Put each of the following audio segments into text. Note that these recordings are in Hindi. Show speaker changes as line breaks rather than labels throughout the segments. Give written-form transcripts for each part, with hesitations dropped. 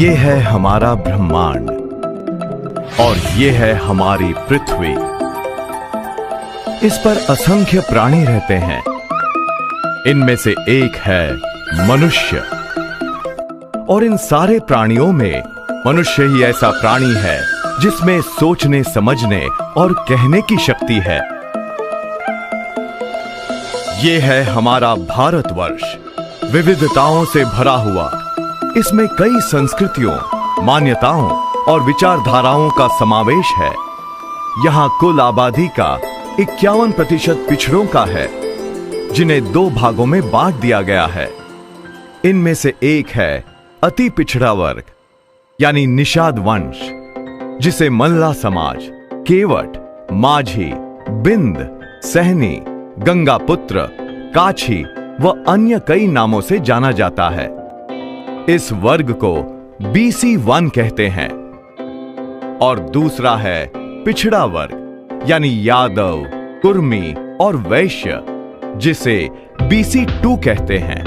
ये है हमारा ब्रह्मांड और ये है हमारी पृथ्वी। इस पर असंख्य प्राणी रहते हैं। इनमें से एक है मनुष्य। और इन सारे प्राणियों में मनुष्य ही ऐसा प्राणी है जिसमें सोचने, समझने और कहने की शक्ति है। ये है हमारा भारतवर्ष, विविधताओं से भरा हुआ। इसमें कई संस्कृतियों, मान्यताओं और विचारधाराओं का समावेश है। यहाँ कुल आबादी का 51% पिछड़ों का है, जिन्हें 2 भागों में बांट दिया गया है। इनमें से एक है अति पिछड़ा वर्ग यानी निषाद वंश, जिसे मल्ला समाज, केवट, माझी, बिंद, सहनी, गंगापुत्र, काछी व अन्य कई नामों से जाना जाता है। इस वर्ग को BC1 कहते हैं। और दूसरा है पिछड़ा वर्ग यानी यादव, कुर्मी और वैश्य, जिसे BC2 कहते हैं।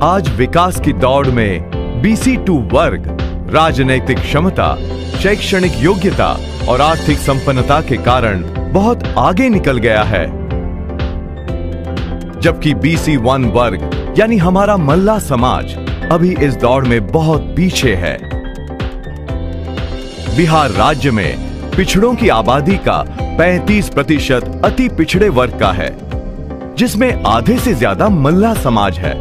आज विकास की दौड़ में BC2 वर्ग राजनैतिक क्षमता, शैक्षणिक योग्यता और आर्थिक संपन्नता के कारण बहुत आगे निकल गया है, जबकि BC1 वर्ग यानी हमारा मल्ला समाज अभी इस दौड़ में बहुत पीछे है। बिहार राज्य में पिछड़ों की आबादी का 35% अति पिछड़े वर्ग का है, जिसमें आधे से ज्यादा मल्ला समाज है।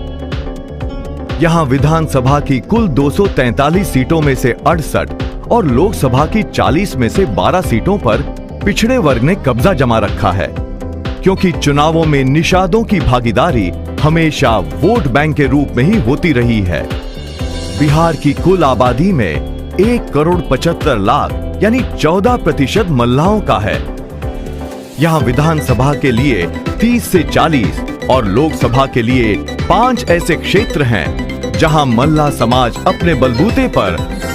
यहां विधानसभा की कुल 243 सीटों में से 68 और लोकसभा की 40 में से 12 सीटों पर पिछड़े वर्ग ने कब्जा जमा रखा है, क्योंकि चुनावों में निषादों की भागीदारी हमेशा वोट बैंक के रूप में ही होती रही है। बिहार की कुल आबादी में 1,75,00,000 यानी 14% मल्लाहों का है। यहाँ विधानसभा के लिए 30 से 40 और लोकसभा के लिए 5 ऐसे क्षेत्र हैं जहां मल्ला समाज अपने बलबूते पर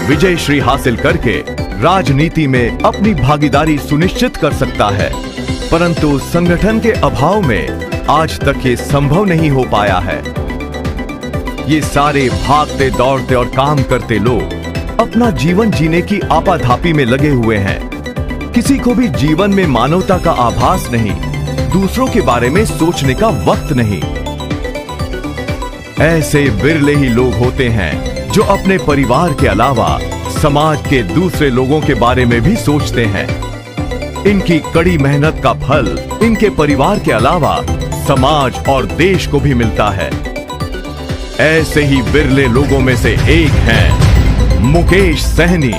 विजयश्री हासिल करके राजनीति में अपनी भागीदारी सुनिश्चित कर सकता है। परंतु संगठन के अभाव में आज तक ये संभव नहीं हो पाया है। ये सारे भागते, दौड़ते और काम करते लोग अपना जीवन जीने की आपाधापी में लगे हुए हैं। किसी को भी जीवन में मानवता का आभास नहीं, दूसरों के बारे में सोचने का वक्त नहीं। ऐसे बिरले ही लोग होते हैं जो अपने परिवार के अलावा समाज के दूसरे लोगों के बारे में भी सोचते हैं। इनकी कड़ी मेहनत का फल इनके परिवार के अलावा समाज और देश को भी मिलता है। ऐसे ही बिरले लोगों में से एक हैं मुकेश सहनी,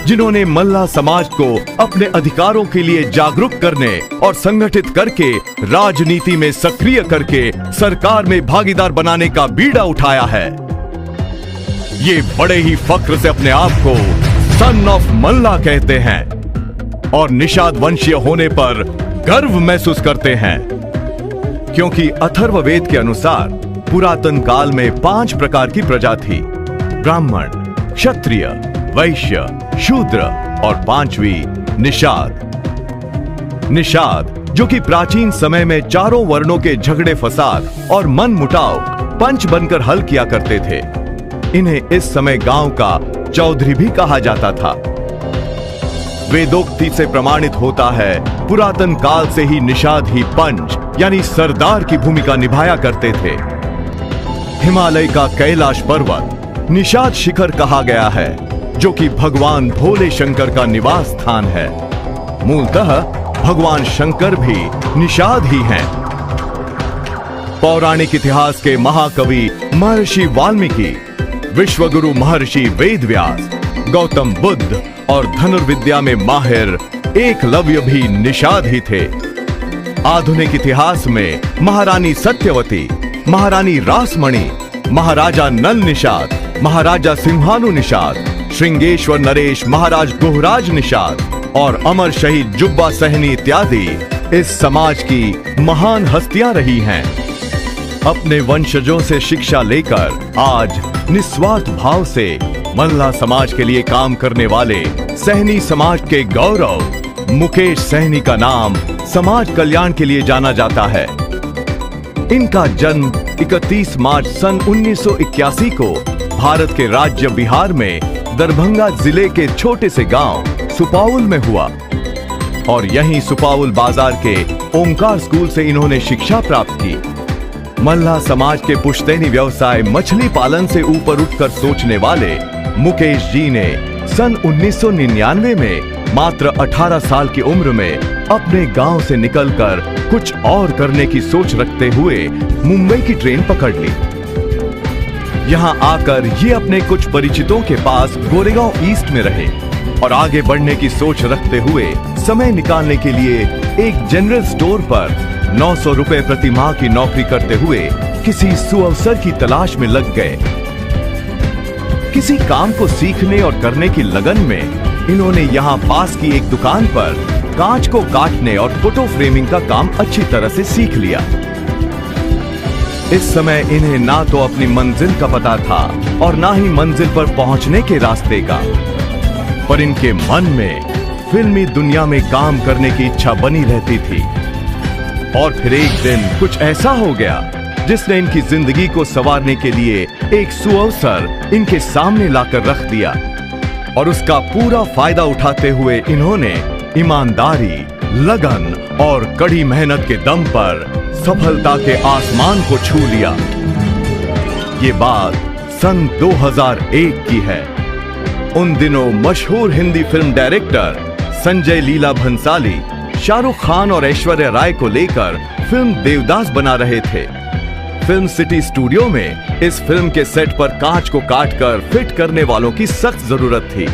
जिन्होंने मल्ला समाज को अपने अधिकारों के लिए जागरूक करने और संगठित करके राजनीति में सक्रिय करके सरकार में भागीदार बनाने का बीड़ा उठाया है। ये बड़े ही फख्र से अपने आप को सन ऑफ मल्ला कहते हैं और निषाद वंशीय होने पर गर्व महसूस करते हैं, क्योंकि अथर्ववेद के अनुसार पुरातन काल में 5 प्रकार की प्रजा थी: ब्राह्मण, क्षत्रिय, वैश्य, शूद्र और 5वीं निषाद। निषाद, जो कि प्राचीन समय में चारों वर्णों के झगड़े, फसाद और मन मुटाव पंच बनकर हल किया करते थे। इन्हें इस समय गांव का चौधरी भी कहा जाता था। वेदोक्ति से प्रमाणित होता है पुरातन काल से ही निषाद ही पंच यानी सरदार की भूमिका निभाया करते थे। हिमालय का कैलाश पर्वत निषाद शिखर कहा गया है, जो कि भगवान भोले शंकर का निवास स्थान है। मूलतः भगवान शंकर भी निषाद ही हैं। पौराणिक इतिहास के महाकवि महर्षि वाल्मीकि, विश्वगुरु महर्षि वेदव्यास, गौतम बुद्ध और धनुर्विद्या में माहिर एकलव्य भी निषाद ही थे। आधुनिक इतिहास में महारानी सत्यवती, महारानी रासमणि, महाराजा नल निषाद, महाराजा सिंहानु निषाद, श्रृंगेश्वर नरेश महाराज गुहराज निषाद और अमर शहीद जुब्बा सहनी इत्यादि इस समाज की महान हस्तियां रही हैं। अपने वंशजों से शिक्षा लेकर आज निस्वार्थ भाव से मल्ला समाज के लिए काम करने वाले सहनी समाज के गौरव मुकेश सहनी का नाम समाज कल्याण के लिए जाना जाता है। इनका जन्म 31 मार्च सन 1981 को भारत के राज्य बिहार में दरभंगा जिले के छोटे से गांव सुपाउल में हुआ और यहीं सुपाउल बाजार के ओंकार स्कूल से इन्होंने शिक्षा प्राप्त की। मल्लाह समाज के पुश्तैनी व्यवसाय मछली पालन से ऊपर उठकर सोचने वाले मुकेश जी ने सन 1999 में मात्र 18 साल की उम्र में अपने गांव से निकलकर कुछ और करने की सोच रखते हुए मुंबई की ट्रेन पकड़ ली। यहां आकर ये अपने कुछ परिचितों के पास गोरेगांव ईस्ट में रहे और आगे बढ़ने की सोच रखते हुए समय निकालने के लिए एक जनरल स्टोर पर 900 रुपए प्रति माह की नौकरी करते हुए किसी सुअवसर की तलाश में लग गए। किसी काम को सीखने और करने की लगन में इन्होंने यहाँ पास की एक दुकान पर कांच को काटने और फोटो फ्रेमिंग का काम अच्छी तरह से सीख लिया। इस समय इन्हें ना तो अपनी मंजिल का पता था और ना ही मंजिल पर पहुंचने के रास्ते का, पर इनके मन में फिल्मी दुनिया में काम करने की इच्छा बनी रहती थी। और फिर एक दिन कुछ ऐसा हो गया जिसने इनकी जिंदगी को संवारने के लिए एक सुअवसर इनके सामने लाकर रख दिया और उसका पूरा फायदा उठाते हुए इन्होंने ईमानदारी, लगन और कड़ी मेहनत के दम पर सफलता के आसमान को छू लिया। ये बात सन 2001 की है। उन दिनों मशहूर हिंदी फिल्म डायरेक्टर संजय लीला भंसाली शाहरुख खान और ऐश्वर्या राय को लेकर फिल्म देवदास बना रहे थे। फिल्म सिटी स्टूडियो में इस फिल्म के सेट पर कांच को काटकर फिट करने वालों की सख्त जरूरत थी।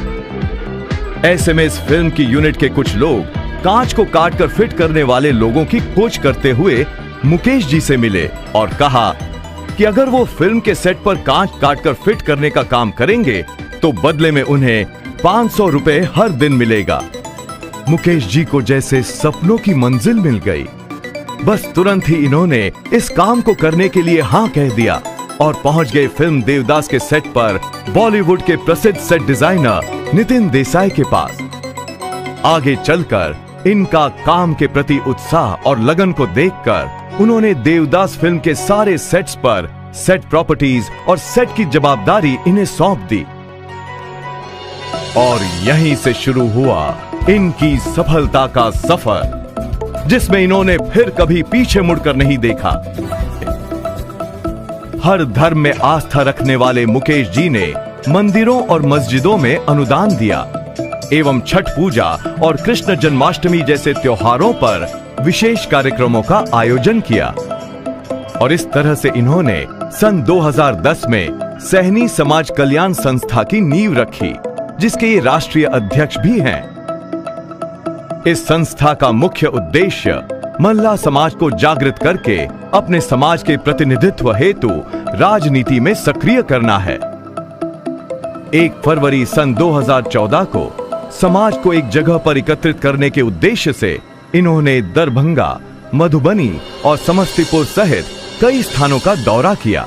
ऐसे में इस फिल्म की यूनिट के कुछ लोग कांच को काटकर फिट करने वाले लोगों की खोज करते हुए मुकेश जी से मिले और कहा कि अगर वो फिल्म के सेट पर कांच काटकर फिट करने का काम करेंगे तो बदले में उन्हें 500 रुपए हर दिन मिलेगा। मुकेश जी को जैसे सपनों की मंजिल मिल गई। बस तुरंत ही इन्होंने इस काम को करने के लिए हाँ कह दिया और पहुंच गए फिल्म देवदास के सेट पर बॉलीवुड के प्रसिद्ध सेट डिजाइनर नितिन देसाई के पास। आगे चलकर इनका काम के प्रति उत्साह और लगन को देखकर उन्होंने देवदास फिल्म के सारे सेट्स पर सेट प्रॉपर्टीज और सेट की जवाबदारी इन्हें सौंप दी और यहीं से शुरू हुआ इनकी सफलता का सफर, जिसमें इन्होंने फिर कभी पीछे मुड़कर नहीं देखा। हर धर्म में आस्था रखने वाले मुकेश जी ने मंदिरों और मस्जिदों में अनुदान दिया एवं छठ पूजा और कृष्ण जन्माष्टमी जैसे त्योहारों पर विशेष कार्यक्रमों का आयोजन किया और इस तरह से इन्होंने सन 2010 में सहनी समाज कल्याण संस्था की नींव रखी, जिसके ये राष्ट्रीय अध्यक्ष भी हैं। इस संस्था का मुख्य उद्देश्य मल्लाह समाज को जागृत करके अपने समाज के प्रतिनिधित्व हेतु राजनीति में सक्रिय करना है। 1 फरवरी सन 2014 को समाज को एक जगह पर एकत्रित करने के उद्देश्य से इन्होंने दरभंगा, मधुबनी और समस्तीपुर सहित कई स्थानों का दौरा किया।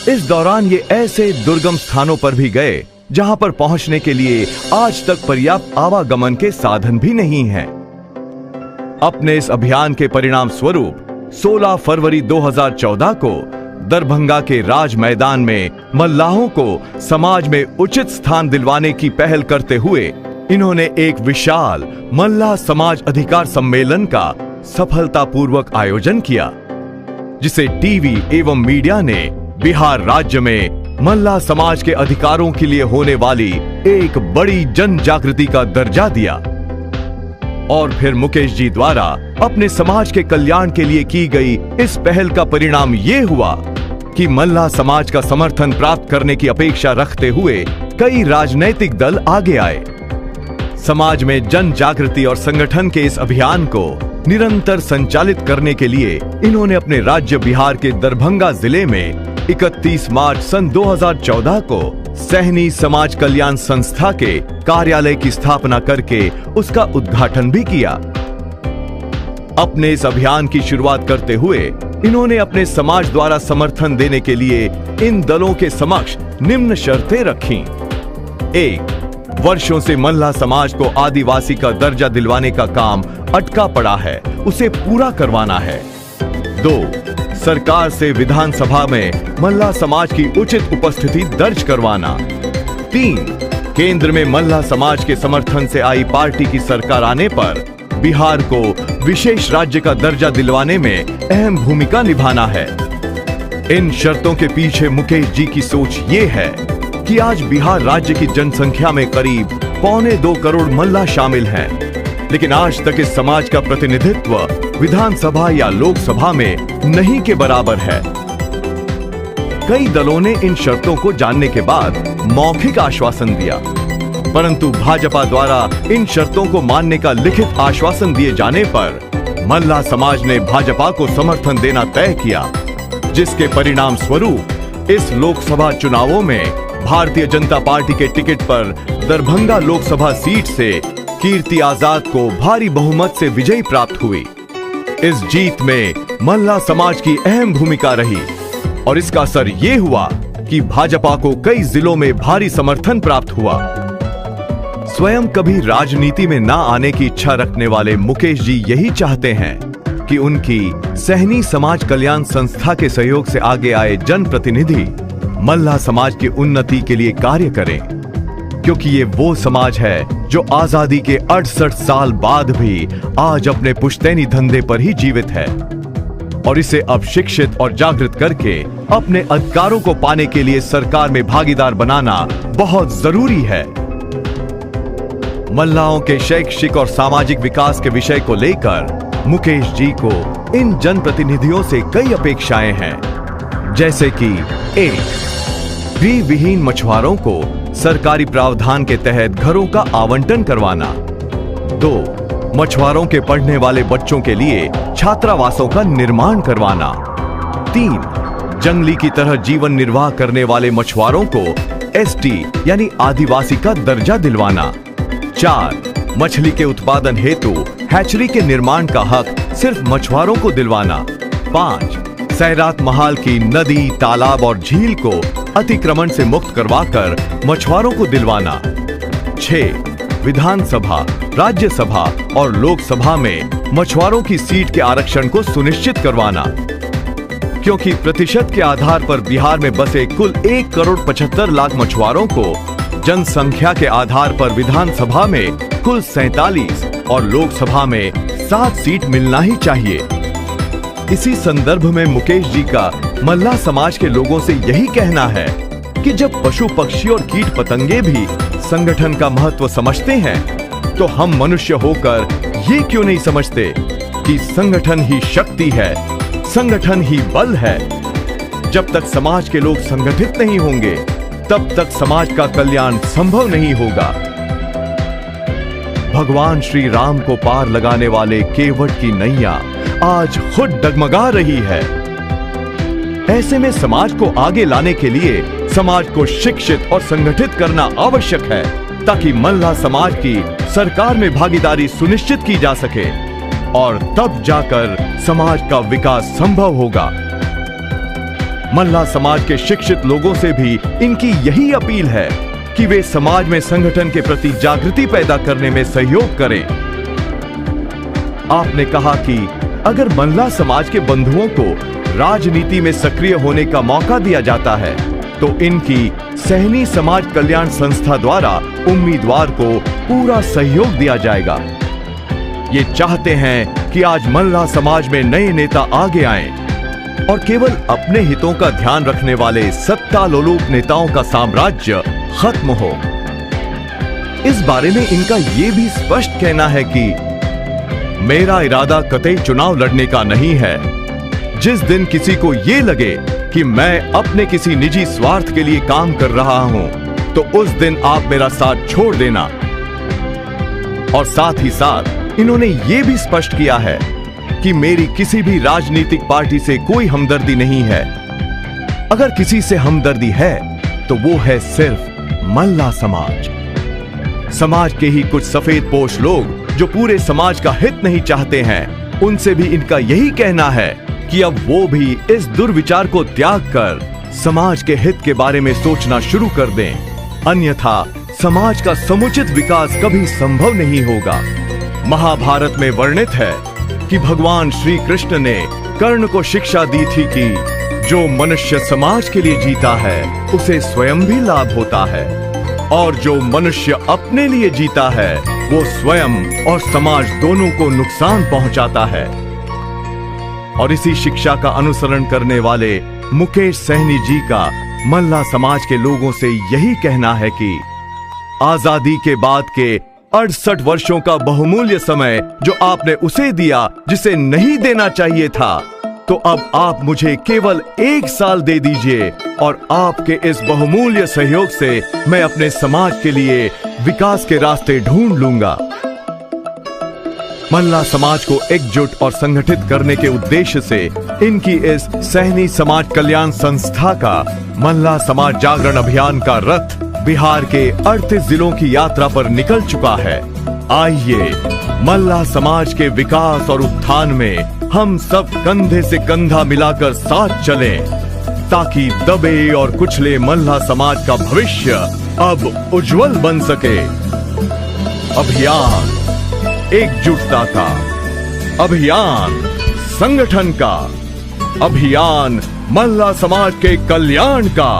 इस दौरान ये ऐसे दुर्गम स्थानों पर भी गए जहां पर पहुंचने के लिए आज तक पर्याप्त आवागमन के साधन भी नहीं हैं। अपने इस अभियान के परिणाम स्वरूप 16 फरवरी 2014 को दरभंगा के राज मैदान में मल्लाहों को समाज में उचित स्थान दिलवाने की पहल करते हुए इन्होंने एक विशाल मल्लाह समाज अधिकार सम्मेलन का सफलतापूर्वक आयोजन किया, जिसे टीवी एवं मीडिया ने बिहार राज्य में मल्लाह समाज के अधिकारों के लिए होने वाली एक बड़ी जन जागृति का दर्जा दिया। और फिर मुकेश जी द्वारा अपने समाज के कल्याण के लिए की गई इस पहल का परिणाम ये हुआ कि मल्लाह समाज का समर्थन प्राप्त करने की अपेक्षा रखते हुए कई राजनैतिक दल आगे आए। समाज में जन जागृति और संगठन के इस अभियान को निरंतर संचालित करने के लिए इन्होंने अपने राज्य बिहार के दरभंगा जिले में 31 मार्च सन 2014 को सहनी समाज कल्याण संस्था के कार्यालय की स्थापना करके उसका उद्घाटन भी किया। अपने इस अभियान की शुरुआत करते हुए इन्होंने अपने समाज द्वारा समर्थन देने के लिए इन दलों के समक्ष निम्न शर्तें रखीं। 1. वर्षों से मल्लाह समाज को आदिवासी का दर्जा दिलवाने का काम अटका पड़ा है, उसे पूरा करवाना है। 2. सरकार से विधानसभा में मल्ला समाज की उचित उपस्थिति दर्ज करवाना। 3, केंद्र में मल्ला समाज के समर्थन से आई पार्टी की सरकार आने पर बिहार को विशेष राज्य का दर्जा दिलवाने में अहम भूमिका निभाना है। इन शर्तों के पीछे मुकेश जी की सोच ये है कि आज बिहार राज्य की जनसंख्या में करीब 1.25 करोड़ मल्ला शामिल हैं, लेकिन आज तक इस समाज का प्रतिनिधित्व विधानसभा या लोकसभा में नहीं के बराबर है। कई दलों ने इन शर्तों को जानने के बाद मौखिक आश्वासन दिया, परंतु भाजपा द्वारा इन शर्तों को मानने का लिखित आश्वासन दिए जाने पर मल्ला समाज ने भाजपा को समर्थन देना तय किया, जिसके परिणाम स्वरूप इस लोकसभा चुनावों में भारतीय जनता पार्टी के टिकट पर दरभंगा लोकसभा सीट से कीर्ति आजाद को भारी बहुमत से विजय प्राप्त हुई। इस जीत में मल्ला समाज की अहम भूमिका रही और इसका असर ये हुआ कि भाजपा को कई जिलों में भारी समर्थन प्राप्त हुआ। स्वयं कभी राजनीति में ना आने की इच्छा रखने वाले मुकेश जी यही चाहते हैं कि उनकी सहनी समाज कल्याण संस्था के सहयोग से आगे आए जनप्रतिनिधि मल्ला समाज की उन्नति के लिए कार्य करें, क्योंकि ये वो समाज है जो आजादी के 68 साल बाद भी आज अपने पुश्तैनी धंधे पर ही जीवित है और इसे अब शिक्षित और जागृत करके अपने अधिकारों को पाने के लिए सरकार में भागीदार बनाना बहुत जरूरी है। मल्लाओं के शैक्षिक और सामाजिक विकास के विषय को लेकर मुकेश जी को इन जनप्रतिनिधियों से कई अपेक्षाएं हैं, जैसे कि 1, गृह विहीन मछुआरों को सरकारी प्रावधान के तहत घरों का आवंटन करवाना। 2, मछुआरों के पढ़ने वाले बच्चों के लिए छात्रावासों का निर्माण करवाना। 3, जंगली की तरह जीवन निर्वाह करने वाले मछुआरों को एसटी यानी आदिवासी का दर्जा दिलवाना। 4, मछली के उत्पादन हेतु हैचरी के निर्माण का हक सिर्फ मछुआरों को दिलवाना। 5, सैरात महाल की नदी, तालाब और झील को अतिक्रमण से मुक्त करवाकर मछुआरों को दिलवाना। 6, विधानसभा, राज्यसभा और लोकसभा में मछुआरों की सीट के आरक्षण को सुनिश्चित करवाना, क्योंकि प्रतिशत के आधार पर बिहार में बसे कुल 1 करोड़ 75 लाख मछुआरों को जनसंख्या के आधार पर विधानसभा में कुल 47 और लोकसभा में 7 सीट मिलना ही चाहिए। इसी संदर्भ में मुकेश जी का मल्ला समाज के लोगों से यही कहना है कि जब पशु पक्षी और कीट पतंगे भी संगठन का महत्व समझते हैं, तो हम मनुष्य होकर ये क्यों नहीं समझते कि संगठन ही शक्ति है, संगठन ही बल है। जब तक समाज के लोग संगठित नहीं होंगे, तब तक समाज का कल्याण संभव नहीं होगा। भगवान श्री राम को पार लगाने वाले केवट की नैया आज खुद डगमगा रही है। ऐसे में समाज को आगे लाने के लिए समाज को शिक्षित और संगठित करना आवश्यक है, ताकि मल्ला समाज की सरकार में भागीदारी सुनिश्चित की जा सके और तब जाकर समाज का विकास संभव होगा। मल्ला समाज के शिक्षित लोगों से भी इनकी यही अपील है कि वे समाज में संगठन के प्रति जागृति पैदा करने में सहयोग करें। आपने कहा कि अगर मल्ला समाज के बंधुओं को राजनीति में सक्रिय होने का मौका दिया जाता है, तो इनकी सहनी समाज कल्याण संस्था द्वारा उम्मीदवार को पूरा सहयोग दिया जाएगा। ये चाहते हैं कि आज मल्ला समाज में नए नेता आगे आएं और केवल अपने हितों का ध्यान रखने वाले सत्ता लोलुप नेताओं का साम्राज्य खत्म हो। इस बारे में इनका ये भी स्पष्ट कहना है कि मेरा इरादा कतई चुनाव लड़ने का नहीं है। जिस दिन किसी को ये लगे कि मैं अपने किसी निजी स्वार्थ के लिए काम कर रहा हूं, तो उस दिन आप मेरा साथ छोड़ देना। और साथ ही साथ इन्होंने ये भी स्पष्ट किया है कि मेरी किसी भी राजनीतिक पार्टी से कोई हमदर्दी नहीं है। अगर किसी से हमदर्दी है तो वो है सिर्फ मल्ला समाज। समाज के ही कुछ सफेद पोश लोग जो पूरे समाज का हित नहीं चाहते हैं, उनसे भी इनका यही कहना है कि अब वो भी इस दुर्विचार को त्याग कर समाज के हित के बारे में सोचना शुरू कर दें, अन्यथा समाज का समुचित विकास कभी संभव नहीं होगा। महाभारत में वर्णित है कि भगवान श्री कृष्ण ने कर्ण को शिक्षा दी थी कि जो मनुष्य समाज के लिए जीता है उसे स्वयं भी लाभ होता है, और जो मनुष्य अपने लिए जीता है वो स्वयं और समाज दोनों को नुकसान पहुंचाता है। और इसी शिक्षा का अनुसरण करने वाले मुकेश सहनी जी का मल्ला समाज के लोगों से यही कहना है कि आजादी के बाद के 68 वर्षों का बहुमूल्य समय जो आपने उसे दिया जिसे नहीं देना चाहिए था, तो अब आप मुझे केवल 1 साल दे दीजिए और आपके इस बहुमूल्य सहयोग से मैं अपने समाज के लिए विकास के रास्ते ढूंढ लूंगा। मल्ला समाज को एकजुट और संगठित करने के उद्देश्य से इनकी इस सहनी समाज कल्याण संस्था का मल्ला समाज जागरण अभियान का रथ बिहार के 38 जिलों की यात्रा पर निकल चुका है। आइए मल्ला समाज के विकास और उत्थान में हम सब कंधे से कंधा मिलाकर साथ चलें, ताकि दबे और कुचले मल्ला समाज का भविष्य अब उज्जवल बन सके। अभियान एकजुटता का, अभियान संगठन का, अभियान मल्ला समाज के कल्याण का,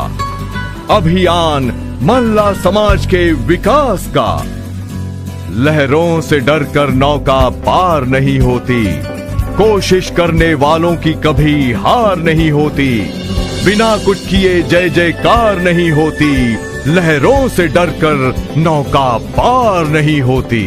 अभियान मल्ला समाज के विकास का। लहरों से डरकर नौका पार नहीं होती, कोशिश करने वालों की कभी हार नहीं होती, बिना कुछ किए जय जयकार नहीं होती, लहरों से डरकर नौका पार नहीं होती।